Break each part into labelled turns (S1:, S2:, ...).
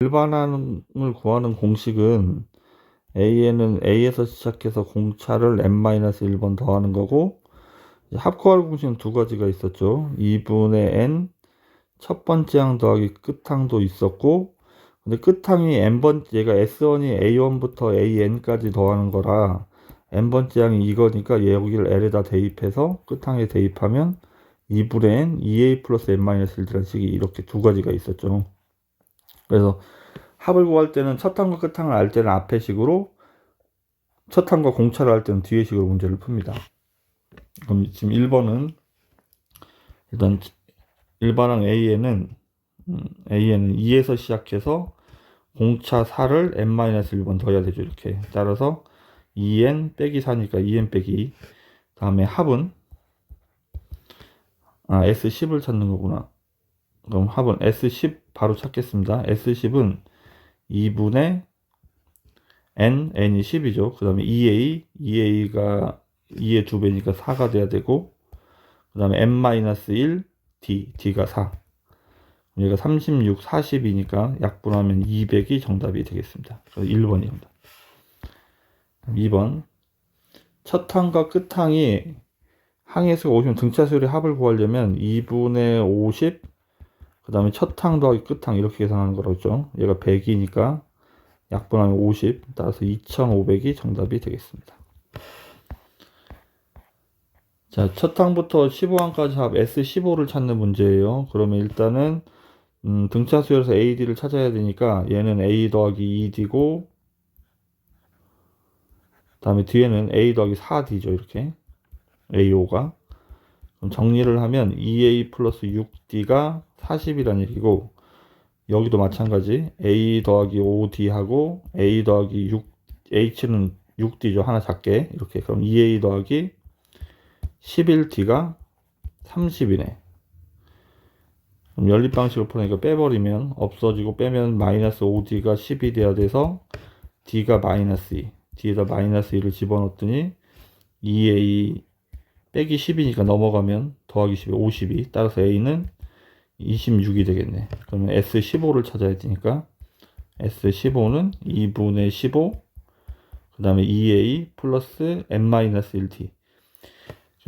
S1: 일반항을 구하는 공식은 a에는 a에서 시작해서 공차를 n-1번 더하는 거고, 합구할 공식은 두 가지가 있었죠. 2분의 n 첫 번째 항 더하기 끝항도 있었고, 근데 끝항이 n번, 얘가 S1이 A1부터 AN까지 더하는 거라 n번째 항이 이거니까 여기를 L에다 대입해서 끝항에 대입하면 2분의 n 2a 플러스 n-1이라는 식이 이렇게 두 가지가 있었죠. 그래서 합을 구할 때는 첫 항과 끝항을 알 때는 앞에 식으로, 첫 항과 공차를 할 때는 뒤에 식으로 문제를 풉니다. 그럼 지금 1번은 일단 일반항 A에는 2에서 시작해서 공차 4를 n-1번 더해야 되죠. 이렇게 따라서 2n 빼기 4니까 2n 빼기, 다음에 합은 S10을 찾는 거구나. 그럼 합은 S10 바로 찾겠습니다. S10은 2분의 n이 10이죠. 그 다음에 2a가 2의 2배니까 4가 돼야 되고, 그 다음에 n-1 d가 4. 얘가 36, 40이니까 약분하면 200이 정답이 되겠습니다. 그래서 1번입니다. 2번. 첫 항과 끝 항이 항에서 오시면 등차수열의 합을 구하려면 2분의 50, 그 다음에 첫 항 더하기 끝 항 이렇게 계산하는 거라고 했죠. 얘가 100이니까 약분하면 50, 따라서 2500이 정답이 되겠습니다. 자, 첫 항부터 15항까지 합 S15를 찾는 문제예요. 그러면 일단은 등차수열에서 AD를 찾아야 되니까 얘는 A 더하기 2D고, 다음에 뒤에는 A 더하기 4D죠. 이렇게 A5가. 그럼 정리를 하면 2A 플러스 6D가 40이라는 얘기고, 여기도 마찬가지 A 더하기 5D하고 A 더하기 6, H는 6D죠. 하나 작게. 이렇게. 그럼 2A 더하기 11D가 30이네. 그럼 연립 방식으로 풀으니까 빼버리면 없어지고, 빼면 마이너스 5D가 10이 돼야 돼서 D가 마이너스 2. D에다 마이너스 2를 집어넣었더니 2A 빼기 10이니까 넘어가면 더하기 10이 52. 따라서 A는 26이 되겠네. 그러면 S15를 찾아야 되니까 S15는 2분의 15, 그 다음에 2A 플러스 n-1D.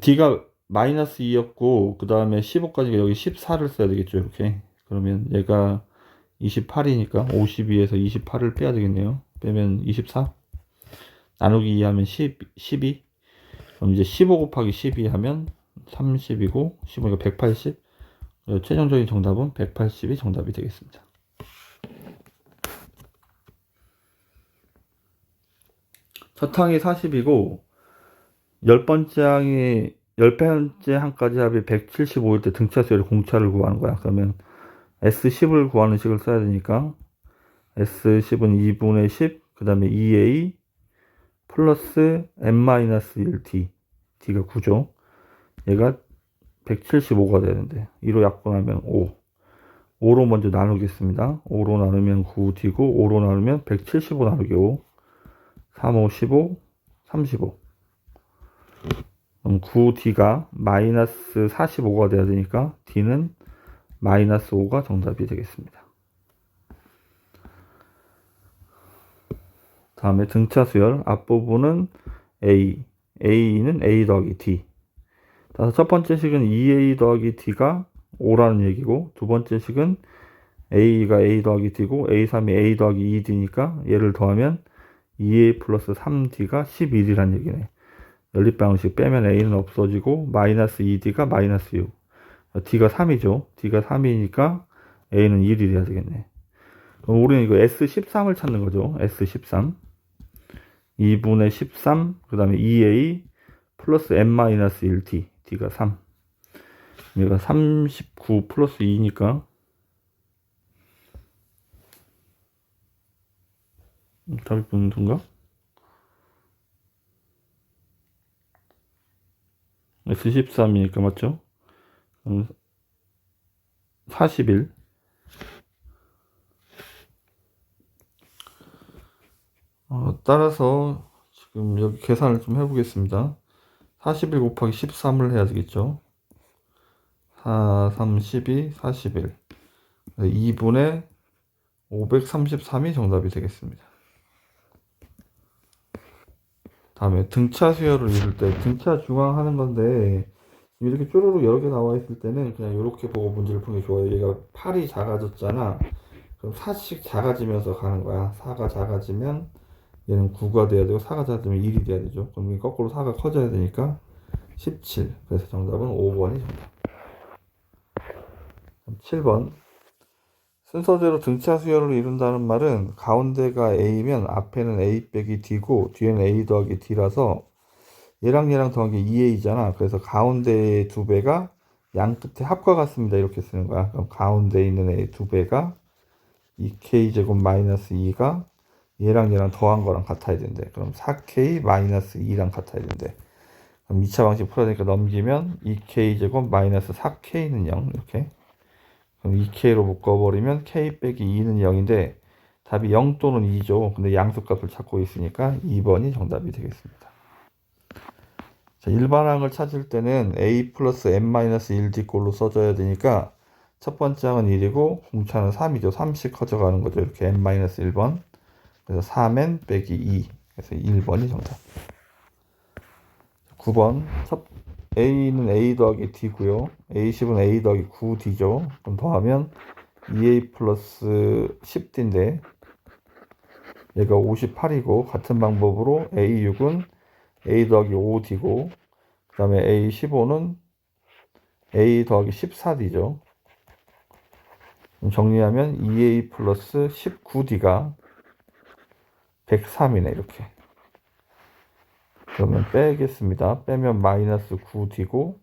S1: D가 마이너스 2였고, 그 다음에 15까지 여기 14를 써야 되겠죠. 이렇게. 그러면 얘가 28이니까 52에서 28을 빼야 되겠네요. 빼면 24. 나누기 2 하면 12. 그럼 이제 15 곱하기 12 하면 30이고, 15가 180. 최종적인 정답은 180이 정답이 되겠습니다. 첫 항이 40이고, 10번째 항까지 합이 175일 때 등차수열의 공차를 구하는 거야. 그러면 S10을 구하는 식을 써야 되니까 S10은 2분의 10, 그 다음에 2A 플러스 n-1D. D가 9죠. 얘가 175가 되는데 2로 약분하면 5. 5로 먼저 나누겠습니다. 5로 나누면 9D고 5로 나누면 175 나누기 5. 3, 5, 15, 35. 그럼 9D가 마이너스 45가 돼야 되니까 D는 마이너스 5가 정답이 되겠습니다. 다음에 등차수열 앞부분은 A는 A 더하기 D. 따라서 첫 번째 식은 2A 더하기 D가 5라는 얘기고, 두 번째 식은 A가 A 더하기 D고 A3이 A 더하기 2D니까 얘를 더하면 2A 플러스 3D가 11이라는 얘기네. 연립방식 빼면 A는 없어지고 마이너스 2D가 마이너스 6. D가 3이죠. D가 3이니까 A는 1이 돼야 되겠네. 그럼 우리는 이거 S13을 찾는 거죠. S13. 2분의 13, 그 다음에 2A 플러스 n-1D. D가 3. 얘가 39 플러스 2니까 답이 분수인가? S13이니까 맞죠? 41. 따라서 지금 여기 계산을 좀 해보겠습니다. 41 곱하기 13을 해야 되겠죠. 4, 3, 12, 41. 2분의 533이 정답이 되겠습니다. 다음에 등차 수열을 이룰 때 등차 중앙 하는 건데 이렇게 쪼르륵 여러 개 나와 있을 때는 그냥 이렇게 보고 문제를 푸는 게 좋아요. 얘가 8이 작아졌잖아. 그럼 4씩 작아지면서 가는 거야. 4가 작아지면 얘는 9가 돼야 되고 4가 작아지면 1이 돼야 되죠. 그럼 거꾸로 4가 커져야 되니까 17. 그래서 정답은 5번이 정답. 7번. 순서대로 등차 수열을 이룬다는 말은 가운데가 A면 앞에는 A 빼기 D고 뒤에는 A 더하기 D라서 얘랑 얘랑 더하기 2A잖아. 그래서 가운데의 두 배가 양 끝에 합과 같습니다. 이렇게 쓰는 거야. 그럼 가운데 있는 A 두 배가 2K제곱 마이너스 2가 얘랑 얘랑 더한 거랑 같아야 된대. 그럼 4K 마이너스 2랑 같아야 된대. 그럼 2차 방식 풀어야 되니까 넘기면 2K제곱 마이너스 4K는 0 이렇게. 그럼 2K로 묶어버리면 K 빼기 2는 0인데 답이 0 또는 2죠. 근데 양수값을 찾고 있으니까 2번이 정답이 되겠습니다. 자, 일반항을 찾을 때는 A 플러스 n-1D 꼴로 써줘야 되니까 첫 번째 항은 1이고 공차는 3이죠. 3씩 커져가는 거죠. 이렇게 n-1번. 그래서 3n 빼기 2. 그래서 1번이 정답. 9번. A는 A 더하기 D고요. A10은 A 더하기 9D죠. 그럼 더하면 2A 플러스 10D인데 얘가 58이고 같은 방법으로 A6은 A 더하기 5D고 그 다음에 A15는 A 더하기 14D죠. 정리하면 2A 플러스 19D가 103이네 이렇게. 그러면 빼겠습니다. 빼면 마이너스 9D고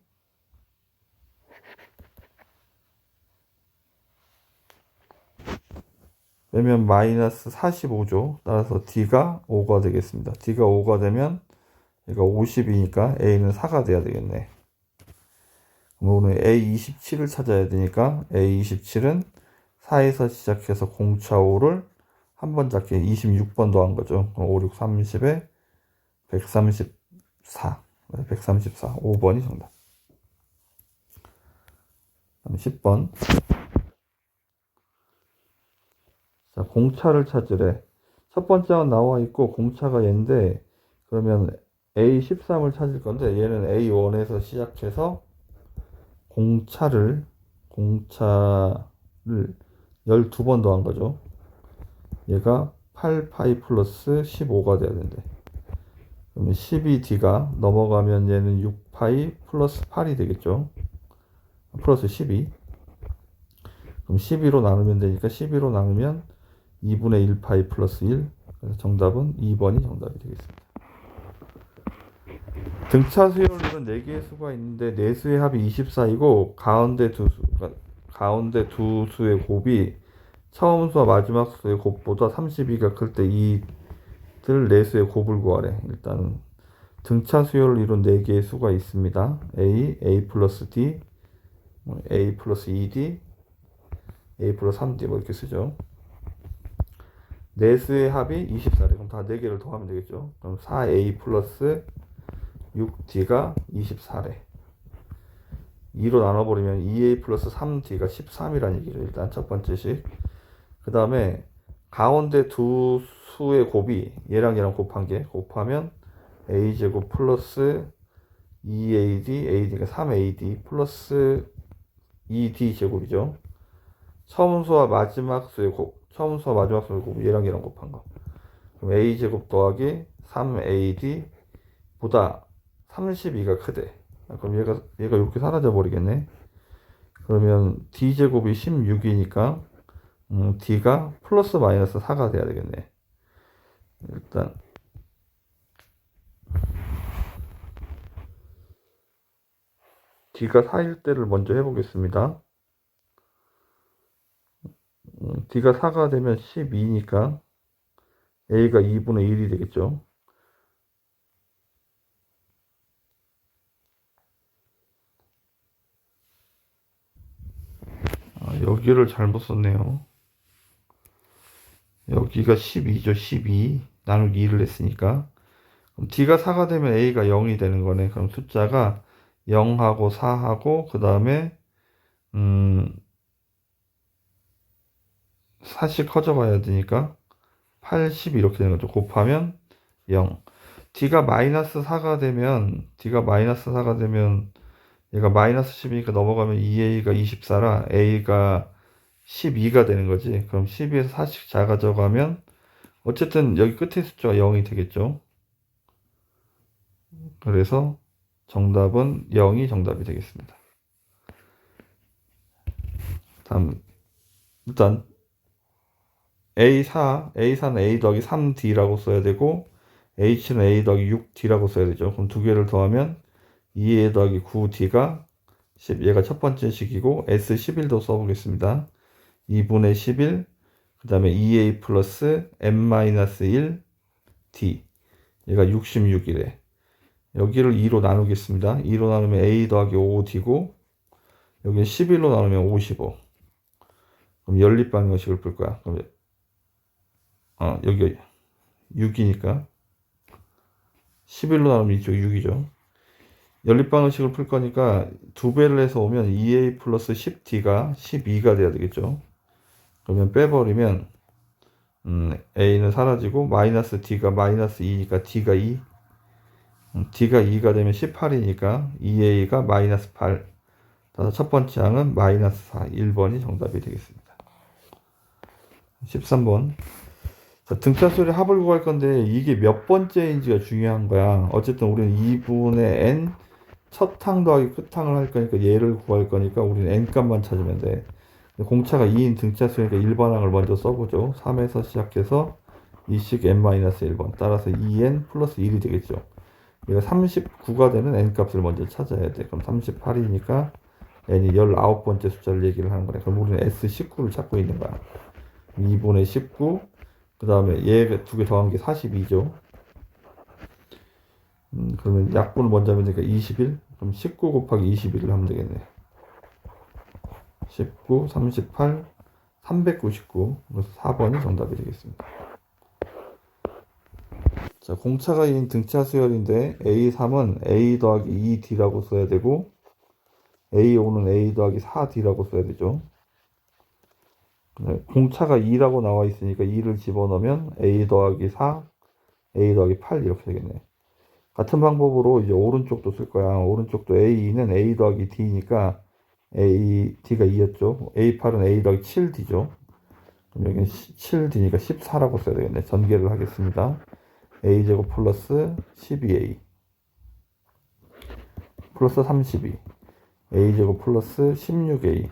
S1: 빼면 마이너스 45죠. 따라서 D가 5가 되겠습니다. D가 5가 되면 얘가 50이니까 A는 4가 돼야 되겠네. 그럼 오늘 A27을 찾아야 되니까 A27은 4에서 시작해서 공차 5를 한 번 잡게 26번 더한 거죠. 그럼 5, 6, 30에 134. 134. 5번이 정답. 10번. 자, 공차를 찾으래. 첫 번째는 나와 있고 공차가 얘인데 그러면 A13을 찾을 건데 얘는 A1에서 시작해서 공차를 12번 더한 거죠. 얘가 8파이 플러스 15가 돼야 된대. 그러면 12D가 넘어가면 얘는 6파이 플러스 8이 되겠죠. 플러스 12. 그럼 12로 나누면 되니까 12로 나누면 2분의 1파이 플러스 1. 그래서 정답은 2번이 정답이 되겠습니다. 등차 수열은 4개의 수가 있는데 내수의 합이 24이고 가운데 두 수의 곱이 처음 수와 마지막 수의 곱보다 32가 클 때 이들 내수의 곱을 구하래. 일단 등차 수열을 이룬 4개의 수가 있습니다. A 플러스 D, A 플러스 2D, A 플러스 3D 뭐 이렇게 쓰죠. 내수의 합이 24래. 그럼 다 4개를 더하면 되겠죠. 그럼 4A 플러스 6D가 24래. 2로 나눠버리면 2A 플러스 3D가 13이라는 얘기죠. 일단 첫 번째 식. 그 다음에 가운데 두 수의 곱이 얘랑 얘랑 곱한 게 곱하면 A제곱 플러스 2AD, AD가 3AD 플러스 2D 제곱이죠. 처음 수와 마지막 수의 곱, 처음 수와 마지막 수의 곱, 얘랑 얘랑 곱한 거. 그럼 A제곱 더하기 3AD 보다 32가 크대. 그럼 얘가 이렇게 사라져 버리겠네. 그러면 D제곱이 16이니까 D가 플러스 마이너스 4가 돼야 되겠네. 일단 D가 4일 때를 먼저 해보겠습니다. D가 4가 되면 12니까 A가 2분의 1이 되겠죠. 여기를 잘못 썼네요. 여기가 12죠. 12 나누기 2를 했으니까 그럼 D가 4가 되면 A가 0이 되는 거네. 그럼 숫자가 0하고 4하고 그 다음에 4씩 커져가야 되니까 80 이렇게 되는 거죠. 곱하면 0. D가 마이너스 4가 되면 얘가 마이너스 10이니까 넘어가면 2A가 24라 A가 12가 되는 거지. 그럼 12에서 4씩 작아져가면 어쨌든 여기 끝에 숫자가 0이 되겠죠. 그래서 정답은 0이 정답이 되겠습니다. 다음 일단 A4는 A 더하기 3D라고 써야 되고 H는 A 더하기 6D라고 써야 되죠. 그럼 두 개를 더하면 2A 더하기 9D가 10. 얘가 첫 번째 식이고 S11도 써보겠습니다. 2분의 11, 그 다음에 2A 플러스 M-1 D. 얘가 66이래. 여기를 2로 나누겠습니다. 2로 나누면 A 더하기 5D고 여기는 11로 나누면 55. 그럼 연립방정식을 풀 거야. 그럼 여기 6이니까 11로 나누면 이쪽 6이죠. 연립방정식을 풀 거니까 두 배를 해서 오면 2A 플러스 10D가 12가 돼야 되겠죠. 그러면 빼버리면 A는 사라지고 마이너스 D가 마이너스 2니까 D가 2. D가 2가 되면 18이니까 2A가 마이너스 8. 따라서 첫 번째 항은 마이너스 4. 1번이 정답이 되겠습니다. 13번. 자, 등차수열의 합을 구할 건데 이게 몇 번째인지가 중요한 거야. 어쨌든 우리는 2분의 n 첫 항 더하기 끝항을 할 거니까 얘를 구할 거니까 우리는 n 값만 찾으면 돼. 공차가 2인 등차수니까 1번 항을 먼저 써보죠. 3에서 시작해서 2씩 n-1번 따라서 2n 플러스 1이 되겠죠. 얘가 39가 되는 n 값을 먼저 찾아야 돼. 그럼 38이니까 n이 19번째 숫자를 얘기를 하는 거네. 그럼 우리는 S19를 찾고 있는 거야. 2분의 19, 그 다음에 얘 두 개 더한 게 42죠. 그러면 약분을 먼저 하면 되니까 21. 그럼 19 곱하기 21을 하면 되겠네. 19, 38, 399. 그래서 4번이 정답이 되겠습니다. 자, 공차가 2인 등차 수열인데 A3은 A 더하기 2D라고 써야 되고 A5는 A 더하기 4D라고 써야 되죠. 공차가 2라고 나와 있으니까 2를 집어넣으면 A 더하기 4, A 더하기 8 이렇게 되겠네. 같은 방법으로 이제 오른쪽도 쓸 거야. 오른쪽도 A2는 A 더하기 D니까 D가 2였죠. A8은 A 더하기 7D죠. 그럼 여기는 7D니까 14라고 써야 되겠네. 전개를 하겠습니다. A제곱 플러스 12A 플러스 32 A제곱 플러스 16A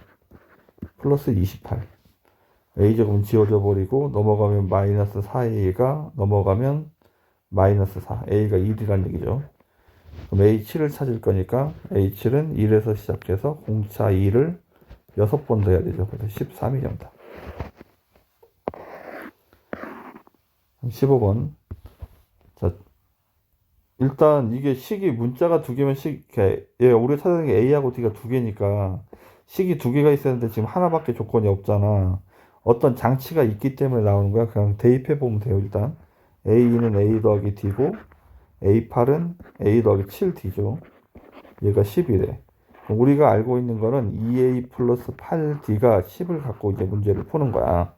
S1: 플러스 28. A제곱은 지워져 버리고 넘어가면 마이너스 4A가 넘어가면 마이너스 4. A가 1이란 얘기죠. 그럼 A7을 찾을 거니까 A7은 1에서 시작해서 공차 2를 6번 더 해야 되죠. 그래서 13이 정답. 15번. 자, 일단 이게 식이 문자가 두 개면 우리가 찾는 게 A하고 D가 두 개니까 식이 두 개가 있어야 되는데 지금 하나밖에 조건이 없잖아. 어떤 장치가 있기 때문에 나오는 거야. 그냥 대입해 보면 돼요. 일단 A2는 A 더하기 D고 A8은 A 더하기 7D죠. 얘가 10이래. 우리가 알고 있는 거는 2A 플러스 8D가 10을 갖고 이제 문제를 푸는 거야.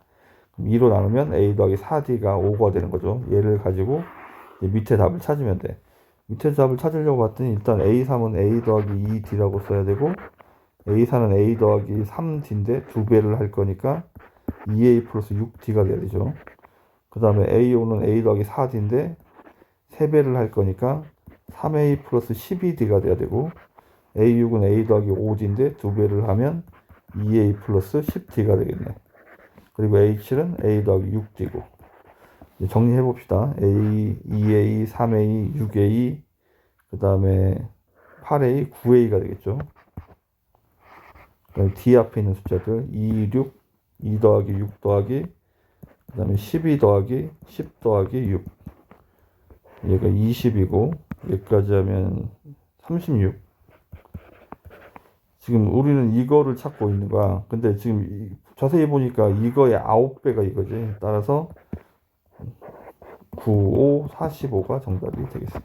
S1: 그럼 2로 나누면 A 더하기 4D가 5가 되는 거죠. 얘를 가지고 밑에 답을 찾으면 돼. 밑에 답을 찾으려고 봤더니 일단 A3은 A 더하기 2D라고 써야 되고 A4는 A 더하기 3D인데 두 배를 할 거니까 2A 플러스 6D가 돼야 되죠. 그 다음에 A5는 A 더하기 4D인데 3배를 할 거니까 3A 플러스 12D가 돼야 되고 A6은 A 더하기 5D인데 두 배를 하면 2A 플러스 10D가 되겠네. 그리고 A7은 A 더하기 6D고 정리해 봅시다. A, 2A, 3A, 6A, 그 다음에 8A, 9A가 되겠죠. 그다음에 D 앞에 있는 숫자들 2, 6, 2 더하기 6 더하기 그 다음에 12 더하기 10 더하기 6. 얘가 20이고 여기까지 하면 36. 지금 우리는 이거를 찾고 있는 거야. 근데 지금 자세히 보니까 이거의 9배가 이거지. 따라서 9, 5, 45가 정답이 되겠습니다.